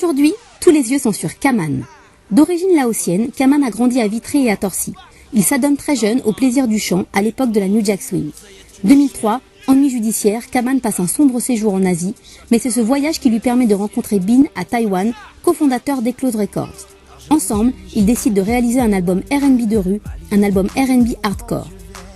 Aujourd'hui, tous les yeux sont sur Kaman. D'origine laotienne, Kaman a grandi à Vitré et à Torcy. Il s'adonne très jeune au plaisir du chant à l'époque de la New Jack Swing. 2003, ennui judiciaire, Kaman passe un sombre séjour en Asie, mais c'est ce voyage qui lui permet de rencontrer Bin à Taïwan, cofondateur d'Eclose Records. Ensemble, ils décident de réaliser un album R&B de rue, un album R&B hardcore.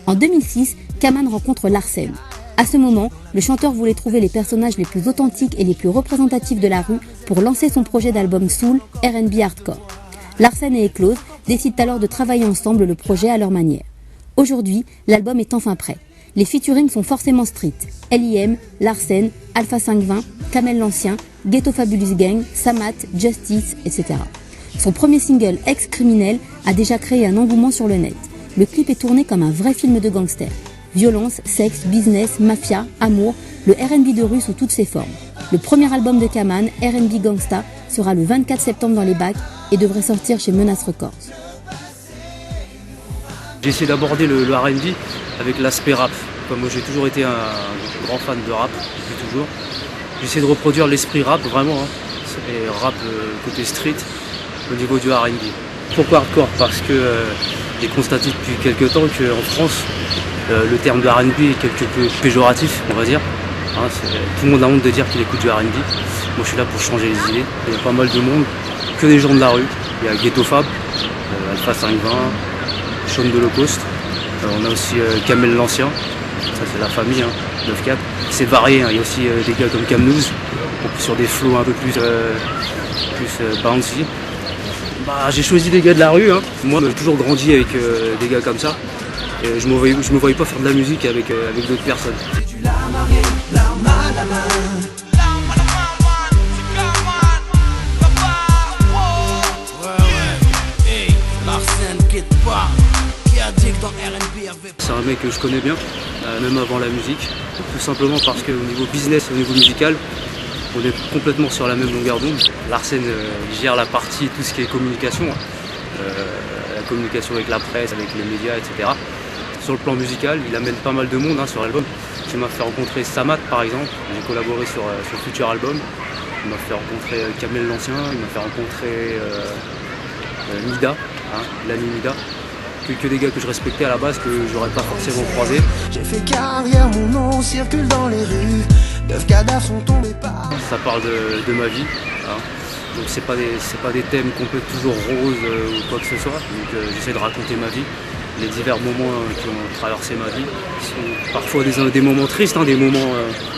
En 2006, Kaman rencontre Larsen. À ce moment, le chanteur voulait trouver les personnages les plus authentiques et les plus représentatifs de la rue pour lancer son projet d'album Soul R&B hardcore. Larsen et Eclose décident alors de travailler ensemble le projet à leur manière. Aujourd'hui, l'album est enfin prêt. Les featurings sont forcément street. L.I.M, Larsen, Alpha 520, Kamel l'Ancien, Ghetto Fabulous Gang, Samat, Justice, etc. Son premier single, Ex-Criminel, a déjà créé un engouement sur le net. Le clip est tourné comme un vrai film de gangster. Violence, sexe, business, mafia, amour, le R&B de rue sous toutes ses formes. Le premier album de Kaman, R&B Gangsta, sera le 24 septembre dans les bacs et devrait sortir chez Menace Records. J'ai essayé d'aborder le R&B avec l'aspect rap. Comme moi j'ai toujours été un grand fan de rap, depuis toujours. J'ai essayé de reproduire l'esprit rap vraiment, et rap côté street au niveau du R&B. Pourquoi hardcore? Parce que j'ai constaté depuis quelques temps qu'en France, le terme de R&B est quelque peu péjoratif, on va dire. Tout le monde a honte de dire qu'il écoute du R&B. Moi je suis là pour changer les idées. Il y a pas mal de monde, que des gens de la rue. Il y a Ghetto Fab, Alpha 520, Sean de Low Cost. On a aussi Kamel l'Ancien, ça c'est la famille, 9-4. C'est varié, il y a aussi des gars comme Camnouz, sur des flows un peu plus bouncy. J'ai choisi des gars de la rue, moi j'ai toujours grandi avec des gars comme ça. Et je me voyais pas faire de la musique avec d'autres personnes. C'est un mec que je connais bien, même avant la musique, tout simplement parce qu'au niveau business, au niveau musical, on est complètement sur la même longueur d'onde. Larsen gère la partie, tout ce qui est communication, la communication avec la presse, avec les médias, etc. Sur le plan musical, il amène pas mal de monde sur l'album. Il m'a fait rencontrer Samat par exemple, j'ai collaboré sur le futur album. Il m'a fait rencontrer Kamel l'Ancien, il m'a fait rencontrer Nida, l'ami Nida. Que des gars que je respectais à la base, que j'aurais pas forcément croisé. J'ai fait carrière, mon nom circule dans les rues. 9 cadavres sont tombés par... Ça parle de ma vie. Donc c'est pas des thèmes complètement toujours roses ou quoi que ce soit. Donc j'essaie de raconter ma vie, les divers moments qui ont traversé ma vie. Qui sont parfois des moments tristes, des moments,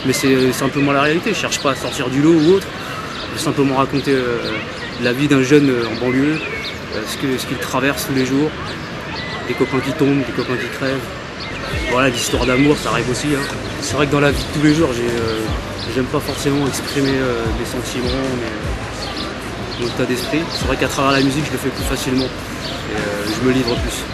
mais c'est simplement la réalité. Je cherche pas à sortir du lot ou autre. Je vais simplement raconter la vie d'un jeune en banlieue, ce qu'il traverse tous les jours. Des copains qui tombent, des copains qui crèvent. Voilà, l'histoire d'amour, ça arrive aussi. C'est vrai que dans la vie de tous les jours, j'aime pas forcément exprimer mes sentiments, mon état d'esprit. C'est vrai qu'à travers la musique, je le fais plus facilement et je me livre plus.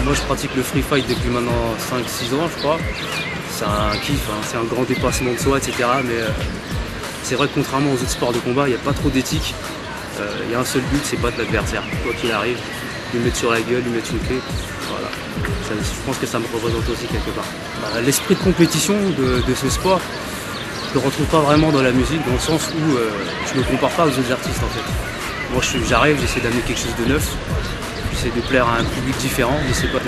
Moi je pratique le free fight depuis maintenant 5-6 ans je crois. C'est un kiff, c'est un grand dépassement de soi, etc. Mais c'est vrai que contrairement aux autres sports de combat, il n'y a pas trop d'éthique. Il y a un seul but, c'est battre l'adversaire. Quoi qu'il arrive, lui mettre sur la gueule, lui mettre une clé. Voilà. Je pense que ça me représente aussi quelque part. L'esprit de compétition de ce sport, je ne le retrouve pas vraiment dans la musique, dans le sens où je ne me compare pas aux autres artistes en fait. Moi j'arrive, j'essaie d'amener quelque chose de neuf. J'essaie de plaire à un public différent, j'essaie pas de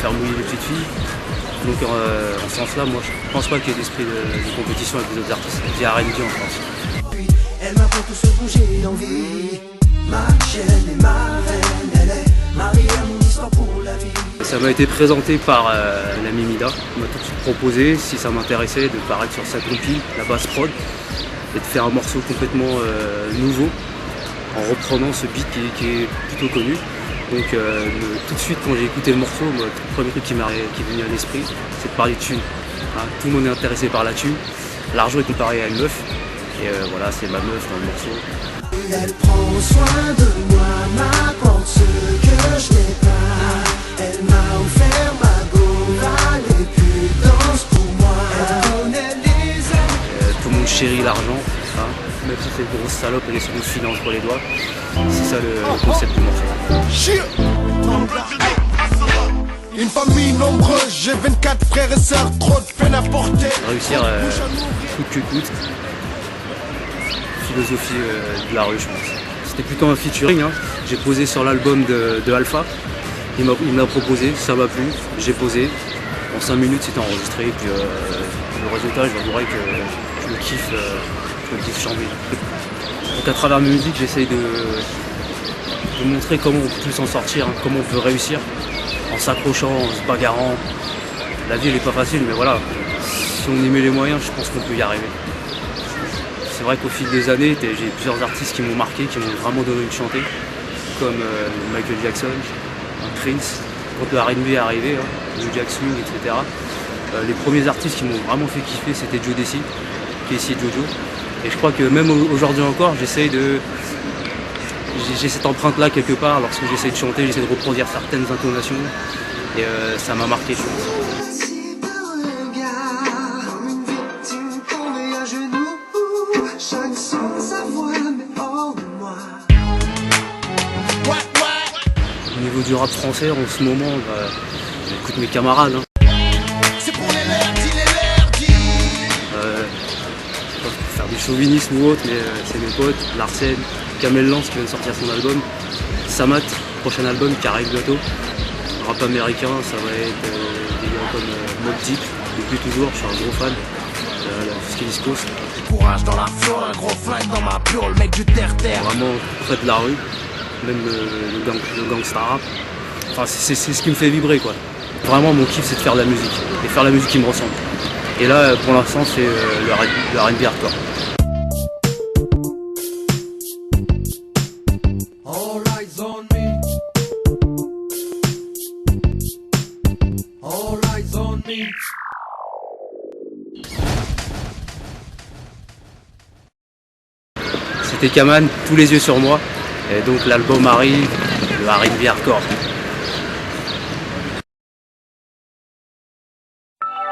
faire mouiller les petites filles. Donc en ce sens-là, moi je pense pas qu'il y ait d'esprit de compétition avec les autres artistes. Il y a R&B en France. Elle m'apprend tout ce dont j'ai l'envie. Ma chaîne et ma reine, elle est mariée à mon histoire pour la vie. Ça m'a été présenté par l'ami Mida. Il m'a tout de suite proposé, si ça m'intéressait, de paraître sur sa compil, la basse prod, et de faire un morceau complètement nouveau, en reprenant ce beat qui est plutôt connu. Donc tout de suite quand j'ai écouté le morceau, le premier truc qui est venu à l'esprit, c'est de parler de thune. Tout le monde est intéressé par la thune. L'argent est comparé à une meuf. Et voilà, c'est ma meuf dans le morceau. Elle prend soin de moi, m'apporte ce que je n'ai pas. Elle m'a offert ma go, les putes dansent pour moi. Elle connaît les tout le monde chérit l'argent. Hein, même si cette grosse salope elle essaie de filer entre les doigts. C'est ça le concept du morceau. Une famille nombreuse, j'ai 24 frères et sœurs, trop de peine à porter. Réussir coûte que coûte. Philosophie de la rue, je pense. C'était plutôt un featuring. Hein. J'ai posé sur l'album de Alpha. Il m'a proposé, ça m'a plu. J'ai posé. En 5 minutes, c'était enregistré. Et puis le résultat, je vous dirais que je le kiffe chanter. Donc à travers mes musiques, j'essaye de montrer comment on peut s'en sortir, hein, comment on peut réussir. En s'accrochant, en se bagarrant. La vie elle est pas facile, mais voilà, si on y met les moyens, je pense qu'on peut y arriver. C'est vrai qu'au fil des années, j'ai plusieurs artistes qui m'ont marqué, qui m'ont vraiment donné de chanter, comme Michael Jackson, Prince, quand le R&B est arrivé, hein, New Jack Swing, etc. Les premiers artistes qui m'ont vraiment fait kiffer, c'était Joe Desi, Casey et Jojo. Et je crois que même aujourd'hui encore, j'ai cette empreinte-là quelque part, lorsque j'essaie de chanter, j'essaie de reproduire certaines intonations et ça m'a marqué, je pense. Au niveau du rap français, en ce moment, j'écoute mes camarades. Hein. C'est pour les lerdis. Pas pour faire du chauvinisme ou autre, mais c'est mes potes, Larsen, Kamel Lance qui vient de sortir son album, Samat, prochain album qui arrive bientôt. Rap américain, ça va être des gars comme Mobb Deep, depuis toujours, je suis un gros fan. Tout ce qui est East Coast. Courage dans la flore, un gros flingue dans ma piole, mec du terre-terre. Vraiment près de la rue, même le gangsta rap. Enfin, c'est ce qui me fait vibrer, quoi. Vraiment, mon kiff, c'est de faire de la musique et faire la musique qui me ressemble. Et là, pour l'instant, c'est le R&B hardcore. All eyes on me. All eyes on me. C'était Kaman, tous les yeux sur moi. Et donc l'album arrive, le R&B hardcore.